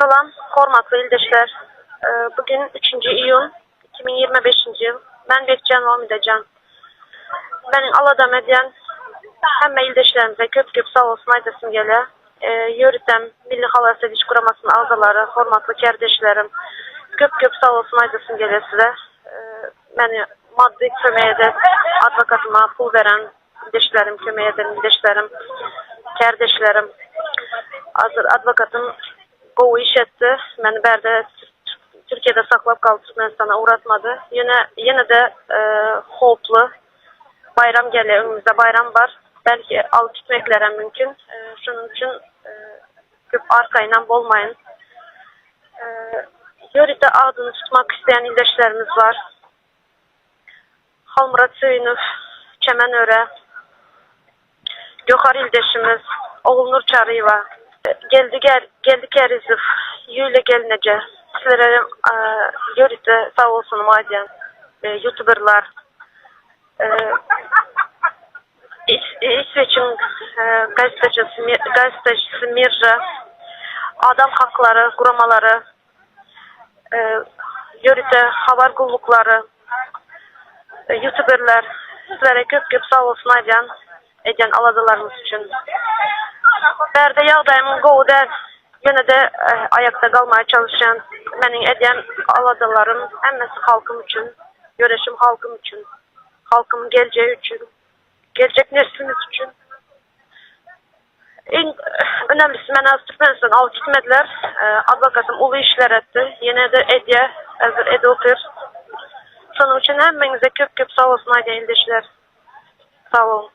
Salam, hormatlı ildeşler. Bugün 3. iyun 2025 yıl. Ben Bekcan Vamidecan. Benim Aladam ediyen hem ildeşlerimize köp sağ olsun aydasın gele. Yörütem Milli Halk Sevinç Kuramasının ağzaları, hormatlı kardeşlerim. Köp sağ olsun aydasın gele size. Beni maddi kömeğe de advokatıma pul veren ildeşlerim, kömeğe eden ildeşlerim, kardeşlerim. Hazır advokatım o iş etti. Beni berde Türkiye'de saklap kaldı, Türkmenistan'a uğratmadı. Yine de hoplu bayram geliyor, önümüzde bayram var. Belki alıp gitmekleri mümkün. Şunun için köp arkayla bolmayın. Yörüde adını tutmak isteyen ildeşlerimiz var. Halmurat Söyünüv, Çemenöre, Gökar ildeşimiz, Oğulnur Çarıyeva, geldik Erizif, Yüyle gelinece, sizlere yörüde sağ olsun madem, YouTuberlar, İsveç'in gazetecisi Mirja, adam hakları, kuramaları, yörüde haber kullukları, YouTuberlar, sizlere köp sağ olsun eden aladılarımız için. Berde yağdayım goğuda yine de ayakta kalmaya çalışan benim eden aladılarım emmesi halkım için, yöreşim halkım için, halkımın geleceği için, gelecek neslimiz için. En önemlisi ben Türkmenistan alıp gitmediler. Advokatım ulu işler etti. Yine de ediyor. Sonun için hemmenize köp sağ olsun ayda ildeşler. Sağ olun.